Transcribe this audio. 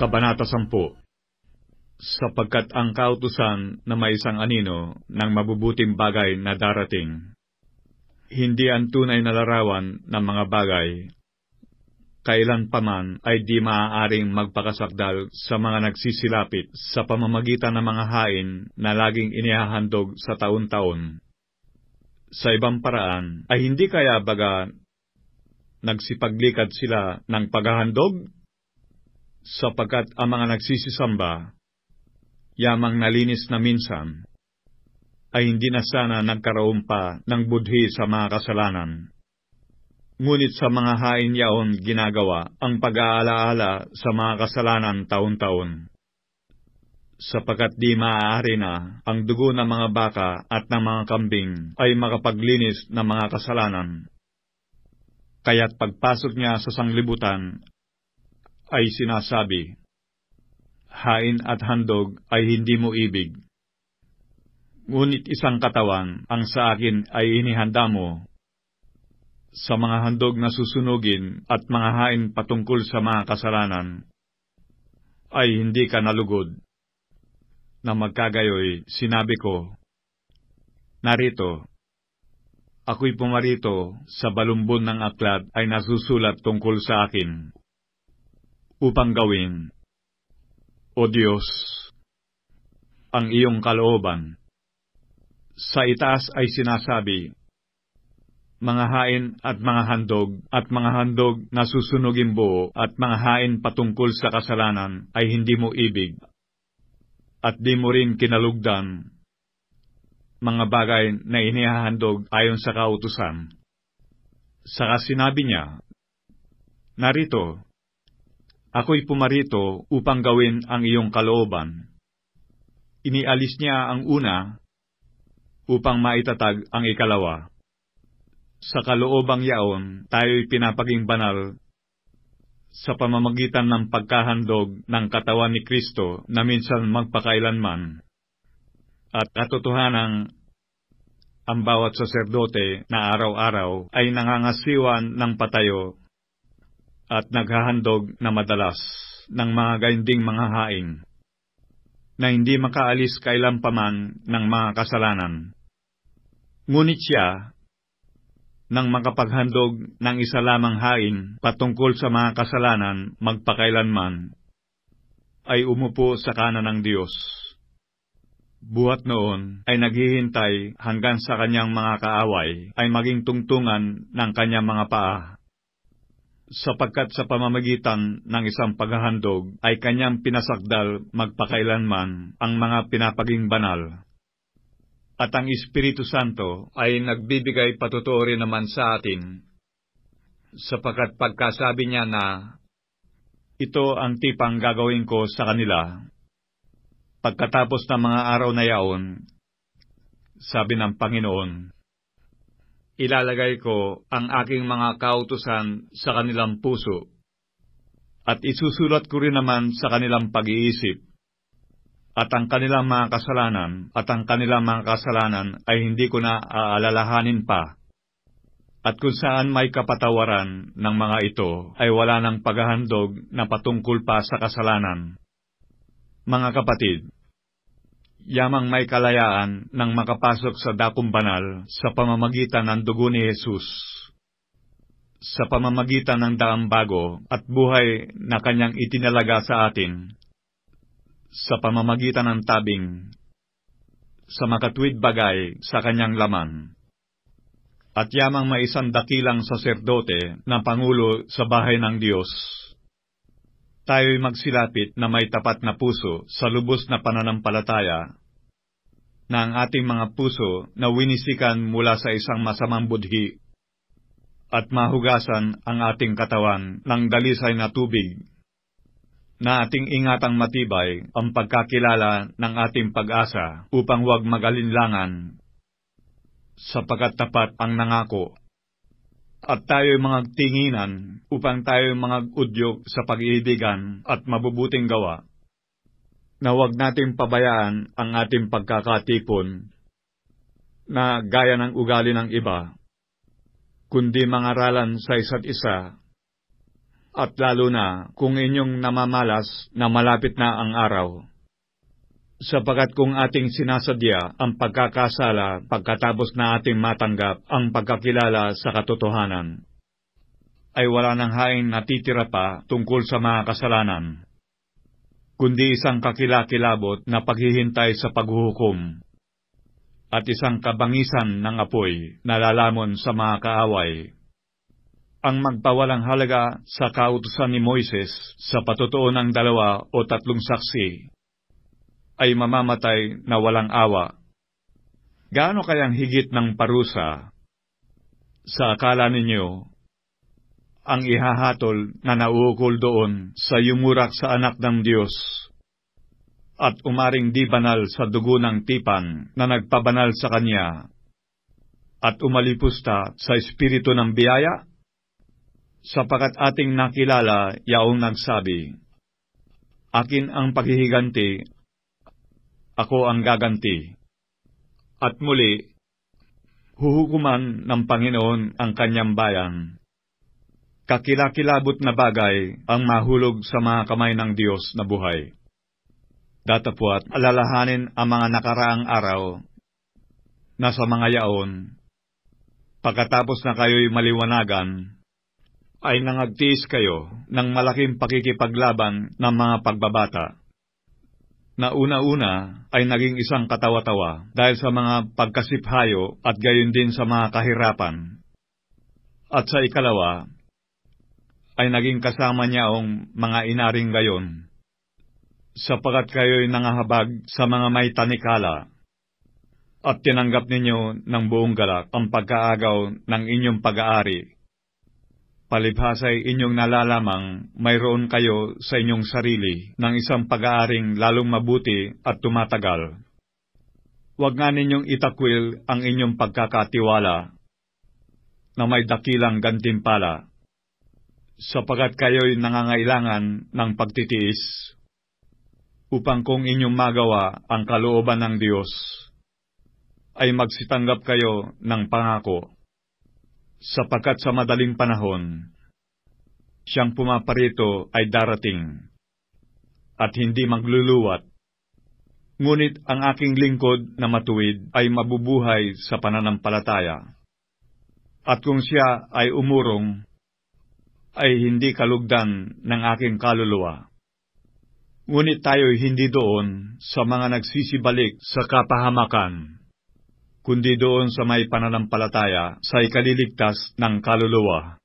Kabanata 10. Sapagkat ang kautusan na may isang anino ng mabubuting bagay na darating, hindi ang tunay na larawan ng mga bagay, kailan paman ay di maaaring magpakasakdal sa mga nagsisilapit sa pamamagitan ng mga hain na laging inihahandog sa taon-taon. Sa ibang paraan, ay hindi kaya baga nagsipaglikad sila ng paghahandog? Sapagkat ang mga nagsisisamba, yamang nalinis na minsan, ay hindi na sana nagkaroon pa ng budhi sa mga kasalanan. Ngunit sa mga hain yaon ginagawa ang pag-aalaala sa mga kasalanan taon-taon. Sapagkat di maaari na ang dugo ng mga baka at ng mga kambing ay makapaglinis ng mga kasalanan. Kaya't pagpasok niya sa sanglibutan, ay sinasabi, hain at handog ay hindi mo ibig. Ngunit isang katawan ang sa akin ay inihanda mo. Sa mga handog na susunugin at mga hain patungkol sa mga kasalanan, ay hindi ka nalugod. Na magkagayoy, sinabi ko, narito, ako'y pumarito sa balumbon ng aklat ay nasusulat tungkol sa akin, upang gawin, O Diyos, ang iyong kalooban. Sa itaas ay sinasabi, mga hain at mga handog na susunugin buo at mga hain patungkol sa kasalanan ay hindi mo ibig, at di mo rin kinalugdan, mga bagay na inihahandog ayon sa kautusan. Saka sinabi niya, narito, ako'y pumarito upang gawin ang iyong kalooban. Inialis niya ang una upang maitatag ang ikalawa. Sa kaloobang yaon, tayo'y pinapaging banal sa pamamagitan ng pagkahandog ng katawan ni Kristo na minsan magpakailanman. At katotohanang ang bawat saserdote na araw-araw ay nangangasiwan ng patayo at naghahandog na madalas ng mga gayunding mga haing, na hindi makaalis kailanpaman ng mga kasalanan. Ngunit siya, nang makapaghandog ng isa lamang hain patungkol sa mga kasalanan magpakailanman, ay umupo sa kanan ng Diyos. Buhat noon ay naghihintay hanggang sa kanyang mga kaaway ay maging tungtungan ng kanyang mga paa. Sapagkat sa pamamagitan ng isang paghahandog ay kanyang pinasakdal magpakailanman ang mga pinapaging banal. At ang Espiritu Santo ay nagbibigay patutuo rin naman sa atin, sapagkat pagkasabi niya na, ito ang tipang gagawin ko sa kanila, pagkatapos ng mga araw na yaon, sabi ng Panginoon, ilalagay ko ang aking mga kautusan sa kanilang puso, at isusulat ko rin naman sa kanilang pag-iisip, at ang kanilang mga kasalanan ay hindi ko na aalalahanin pa. At kung saan may kapatawaran ng mga ito, ay wala ng paghahandog na patungkol pa sa kasalanan. Mga kapatid, yamang may kalayaan ng makapasok sa dakong banal sa pamamagitan ng dugo ni Jesus, sa pamamagitan ng daang bago at buhay na kanyang itinalaga sa atin, sa pamamagitan ng tabing, sa makatuwid bagay sa kanyang laman. At yamang may isang dakilang saserdote na pangulo sa bahay ng Diyos, tayo'y magsilapit na may tapat na puso sa lubos na pananampalataya, na ang ating mga puso na winisikan mula sa isang masamang budhi, at mahugasan ang ating katawan ng dalisay na tubig, na ating ingatang matibay ang pagkakilala ng ating pag-asa upang huwag mag-alinlangan, sapagkat tapat ang nangako. At tayo'y mga tinginan upang tayo'y mga udyok sa pag-iibigan at mabubuting gawa, na huwag nating pabayaan ang ating pagkakatipon na gaya ng ugali ng iba, kundi mangaralan sa isa't isa at lalo na kung inyong namamalas na malapit na ang araw. Sapagkat kung ating sinasadya ang pagkakasala pagkatapos na ating matanggap ang pagkakilala sa katotohanan, ay wala nang haing natitira pa tungkol sa mga kasalanan, kundi isang kakilakilabot na paghihintay sa paghuhukom, at isang kabangisan ng apoy na lalamon sa mga kaaway. Ang magpawalang halaga sa kautusan ni Moises sa patutuo ng 2 o 3 saksi ay mamamatay na walang awa. Gaano kayang higit ng parusa sa akala ninyo ang ihahatol na nauukol doon sa yumurak sa anak ng Diyos at umaring di banal sa dugo ng tipan na nagpabanal sa Kanya at umalipusta sa espiritu ng biyaya? Sapagkat ating nakilala yaong nagsabi, "Akin ang paghihiganti, ako ang gaganti." At muli, huhukuman ng Panginoon ang Kanyang bayan. Kakilakilabot na bagay ang mahulog sa mga kamay ng Diyos na buhay. Datapwat alalahanin ang mga nakaraang araw na sa mga yaon, pagkatapos na kayo'y maliwanagan, ay nangagtiis kayo ng malaking pakikipaglaban ng mga pagbabata, na una-una ay naging isang katawa-tawa dahil sa mga pagkasiphayo at gayon din sa mga kahirapan. At sa ikalawa, ay naging kasama niyaong mga inaring gayon, sapagkat kayo'y nangahabag sa mga may tanikala, at tinanggap ninyo ng buong galak ang pagkaagaw ng inyong pag-aari. Palibhasa'y inyong nalalamang mayroon kayo sa inyong sarili ng isang pag-aaring lalong mabuti at tumatagal. Huwag nga ninyong itakwil ang inyong pagkakatiwala na may dakilang gantimpala, sapagkat kayo'y nangangailangan ng pagtitiis, upang kung inyong magawa ang kalooban ng Diyos, ay magsitanggap kayo ng pangako. Sapagkat sa madaling panahon, siyang pumaparito ay darating, at hindi magluluwat. Ngunit ang aking lingkod na matuwid ay mabubuhay sa pananampalataya. At kung siya ay umurong, ay hindi kalugdan ng aking kaluluwa. Ngunit tayo'y hindi doon sa mga nagsisibalik sa kapahamakan, kundi doon sa may pananampalataya sa ikaliligtas ng kaluluwa.